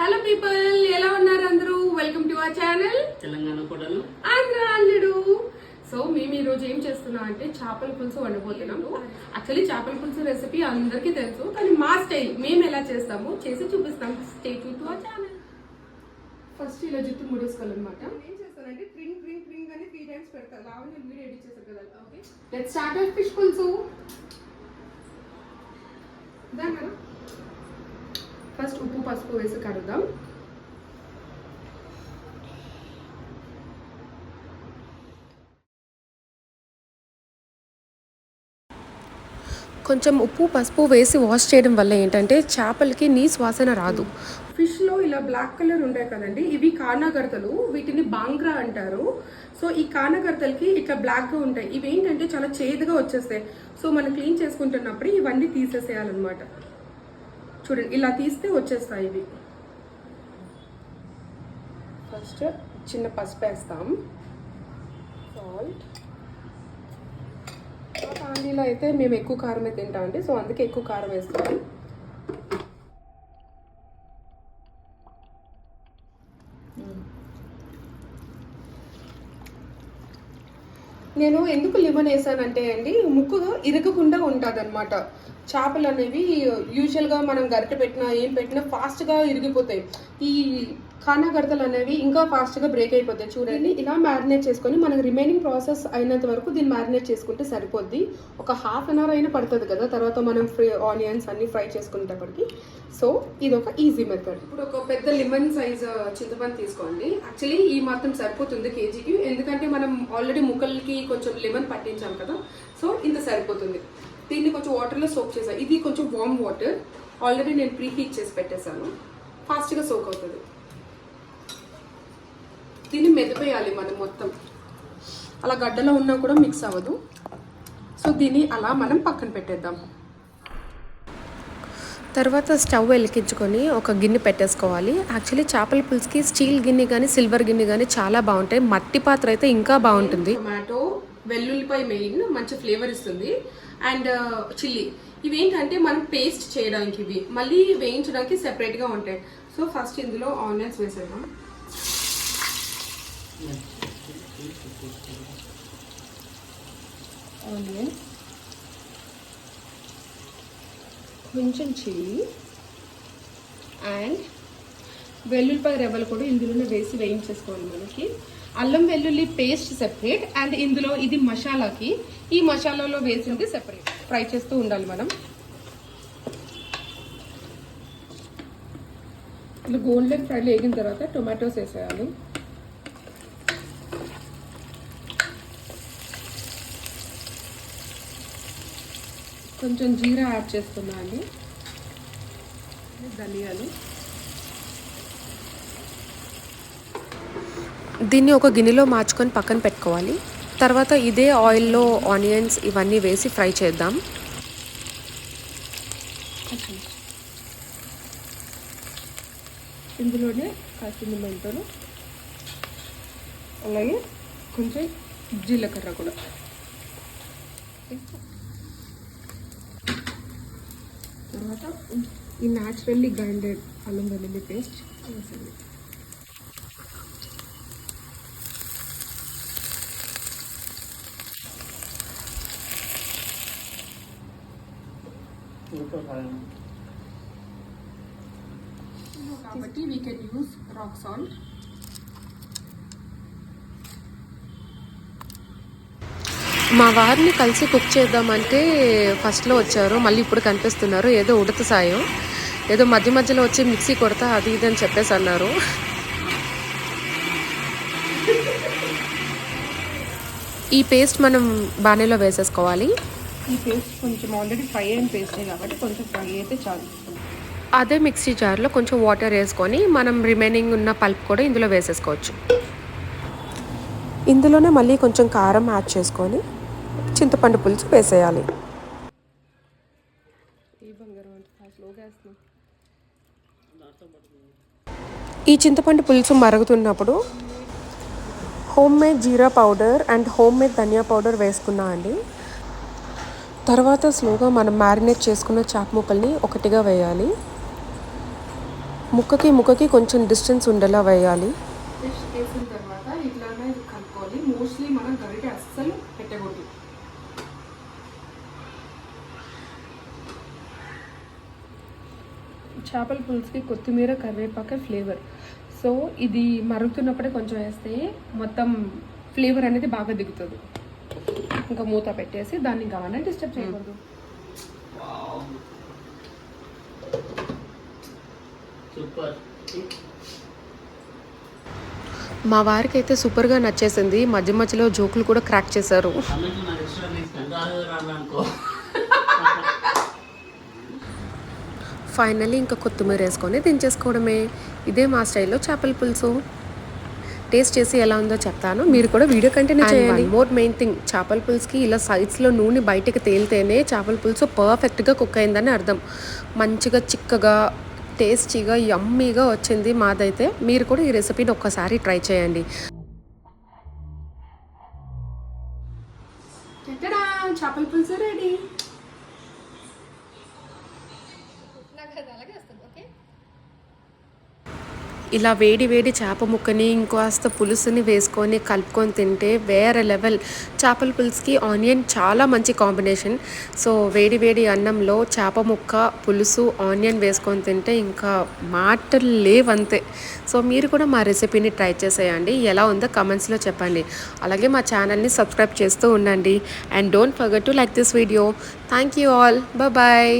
Hello people, ఎలా ఉన్నారు అందరూ? Welcome to our channel Telangana కోటలు ఆంధ్ర అల్లుడు. సో మేము ఈ రోజు ఏం చేస్తున్నాం అంటే చేపల పులుసు వండబోతున్నాము. యాక్చువల్లీ చేపల పులుసు రెసిపీ అందరికీ తెలుసు, కానీ మా స్టైల్ మేము ఎలా చేస్తామో చేసి చూపిస్తాం. Stay tune to our channel. First ఇలా జుట్టు ముడేసుకోవాలన్నమాట. ఏం చేస్తానంటే ట్రింగ్ ట్రింగ్ ట్రింగ్ అని 3 టైమ్స్ పెడతా. లావణ్య వీడియో ఎడిట్ చేశారు కదా. Okay, let's start our fish పులుసు. దాని ఫస్ట్ ఉప్పు పసుపు వేసి కడుగుదాం. కొంచెం ఉప్పు పసుపు వేసి వాష్ చేయడం వల్ల ఏంటంటే చేపలకి నీసు వాసన రాదు. ఫిష్లో ఇలా బ్లాక్ కలర్ ఉంటాయి కదండి, ఇవి కానాగర్తలు. వీటిని బాంగ్రా అంటారు. సో ఈ కానాగర్తలకి ఇట్లా బ్లాక్గా ఉంటాయి. ఇవి ఏంటంటే చాలా చేదుగా వచ్చేస్తాయి. సో మనం క్లీన్ చేసుకుంటున్నప్పుడు ఇవన్నీ తీసేసేయాలన్నమాట. చూడండి, ఇలా తీస్తే వచ్చేస్తాయి ఇవి. ఫస్ట్ చిన్న పసుపు వేస్తాం, సాల్ట్. ఆంధ్రీలో అయితే మేము ఎక్కువ కారమే తింటామండి, సో అందుకే ఎక్కువ కారం వేస్తాం. నేను ఎందుకు లెమన్ వేసానంటే అండి, ముక్కు ఇరగకుండా ఉంటుంది అనమాట. చేపలు అనేవి యూజువల్గా మనం గరిట పెట్టినా ఏం పెట్టినా ఫాస్ట్గా ఇరిగిపోతాయి. ఈ ఖానా గడతలు అనేవి ఇంకా ఫాస్ట్గా బ్రేక్ అయిపోతాయి. చూడండి, ఇలా మ్యారినేట్ చేసుకొని మనకు రిమైనింగ్ ప్రాసెస్ అయినంత వరకు దీన్ని మ్యారినేట్ చేసుకుంటే సరిపోద్ది. ఒక ½ అన్ అవర్ అయినా పడుతుంది కదా, తర్వాత మనం ఆనియన్స్ అన్ని ఫ్రై చేసుకునేటప్పటికి. సో ఇది ఒక ఈజీ మెథడ్. ఇప్పుడు ఒక పెద్ద లెమన్ సైజ్ చింతపండు తీసుకోండి. యాక్చువల్లీ ఈ మాత్రం సరిపోతుంది కేజీకి, ఎందుకంటే మనం ఆల్రెడీ ముక్కలకి కొంచెం లెమన్ పట్టించాం కదా, సో ఇంత సరిపోతుంది. దీన్ని కొంచెం వాటర్లో సోక్ చేసాను. ఇది కొంచెం వామ్ వాటర్, ఆల్రెడీ నేను ప్రీ హీట్ చేసి పెట్టేశాను, ఫాస్ట్గా సోక్ అవుతుంది. దీన్ని మెదిపేయాలి మనం మొత్తం. అలా గడ్డలో ఉన్నా కూడా మిక్స్ అవ్వదు. సో దీన్ని అలా మనం పక్కన పెట్టేద్దాం. తర్వాత స్టవ్ వెలిగించుకొని ఒక గిన్నె పెట్టేసుకోవాలి. యాక్చువల్లీ చేపల పులుసుకి స్టీల్ గిన్నె కానీ సిల్వర్ గిన్నె కానీ చాలా బాగుంటాయి. మట్టి పాత్ర అయితే ఇంకా బాగుంటుంది. టొమాటో, వెల్లుల్లిపాయ మెయిన్ మంచి ఫ్లేవర్ ఇస్తుంది. అండ్ చిల్లీ, ఇవి ఏంటంటే మనం పేస్ట్ చేయడానికి, ఇవి మళ్ళీ వేయించడానికి సెపరేట్గా ఉంటాయి. సో ఫస్ట్ ఇందులో ఆనియన్స్ వేసేద్దాం. ఆనియన్, కొంచెం చిల్లీ అండ్ వెల్లుల్లిపాయ రెవ్వలు కూడా ఇందులోనే వేసి వేయించేసుకోవాలి. మనకి అల్లం వెల్లుల్లి పేస్ట్ సెపరేట్, అండ్ ఇందులో ఇది మసాలాకి, ఈ మసాలాలో వేసింది సెపరేట్. ఫ్రై చేస్తూ ఉండాలి మనం. ఇలా గోల్డెన్ ఫ్రైలో వేగిన తర్వాత టొమాటోస్ వేసేయాలి. కొంచెం జీరా యాడ్ చేస్తున్నా అండి, ధనియాలు. దీన్ని ఒక గిన్నెలో మార్చుకొని పక్కన పెట్టుకోవాలి. తర్వాత ఇదే ఆయిల్లో ఆనియన్స్ ఇవన్నీ వేసి ఫ్రై చేద్దాం. ఇందులోనే కాసిన మెంతులు, అలాగే కొంచెం జీలకర్ర కూడా. తర్వాత ఈ న్యాచురల్లీ గ్రైండెడ్ అల్లం వెల్లుల్లి పేస్ట్ వేసింది. కాబట్టి we can use rock salt. మా వారిని కలిసి కుక్ చేద్దామంటే ఫస్ట్లో వచ్చారు, మళ్ళీ ఇప్పుడు కనిపిస్తున్నారు. ఏదో ఉడత సాయం, ఏదో మధ్య మధ్యలో వచ్చి మిక్సీ కొడతా అది ఇది అని చెప్పేసి అన్నారు. ఈ పేస్ట్ మనం బాణీలో వేసేసుకోవాలి. ఈ పేస్ట్ కొంచెం ఆల్రెడీ ఫ్రై అయిన పేస్టే కాబట్టి కొంచెం ఫ్రై అయితే చాలు. అదే మిక్సీ జార్లో కొంచెం వాటర్ వేసుకొని మనం రిమైనింగ్ ఉన్న పల్ప్ కూడా ఇందులో వేసేసుకోవచ్చు. ఇందులోనే మళ్ళీ కొంచెం కారం యాడ్ చేసుకొని చింతపండు పులుసు వేసేయాలి. ఈ చింతపండు పులుసు మరుగుతున్నప్పుడు homemade jeera powder and homemade dhania powder వేసుకున్నా అండి. తర్వాత స్లోగా మనం మ్యారినేట్ చేసుకున్న చాప్ ముక్కల్ని ఒకటిగా వేయాలి. ముక్కకి కొంచెం డిస్టెన్స్ ఉండేలా వేయాలి. ఫిష్ వేసిన తర్వాత ఇట్లానే కలుపుకోవాలి. మోస్ట్లీ మనం గరిటె అస్సలు పెట్టకూడదు. చేపల పులుసుకి కొత్తిమీర కరివేపాకు ఫ్లేవర్. సో ఇది మరుగుతున్నప్పుడే కొంచెం వేస్తే మొత్తం ఫ్లేవర్ అనేది బాగా దిగుతుంది. ఇంకా మూత పెట్టేసి దాన్ని ఇంకా మనం డిస్టర్బ్ చేయకూడదు. మా వారికి అయితే సూపర్గా నచ్చేసింది. మధ్య మధ్యలో జోకులు కూడా క్రాక్ చేశారు. ఫైనల్లీ ఇంకా కొత్తిమీర వేసుకొని దించేసుకోవడమే. ఇదే మా స్టైల్లో చేపల పులుసు. టేస్ట్ చేసి ఎలా ఉందో చెప్తాను, మీరు కూడా వీడియో కంటిన్యూ చేయండి. మోర్ మెయిన్ థింగ్, చేపల పులుసుకి ఇలా సైడ్స్లో నూనె బయటకు తేలితేనే చేపల పులుసు పర్ఫెక్ట్గా కుక్ అయిందని అర్థం. మంచిగా చిక్కగా టేస్టీగా యమ్మీగా వచ్చింది మాదైతే. మీరు కూడా ఈ రెసిపీని ఒక్కసారి ట్రై చేయండి. చేపల పులుసు రెడీ. ఇలా వేడి వేడి చేప ముక్కని ఇంకాస్త పులుసుని వేసుకొని కలుపుకొని తింటే వేరే లెవెల్. చేపల పులుసుకి ఆనియన్ చాలా మంచి కాంబినేషన్. సో వేడి వేడి అన్నంలో చేప ముక్క పులుసు ఆనియన్ వేసుకొని తింటే ఇంకా మాటలు లేవంతే. సో మీరు కూడా మా రెసిపీని ట్రై చేసేయండి. ఎలా ఉందో కమెంట్స్లో చెప్పండి. అలాగే మా ఛానల్ని సబ్స్క్రైబ్ చేస్తూ ఉండండి. And don't forget to like this video. Thank you all. Bye.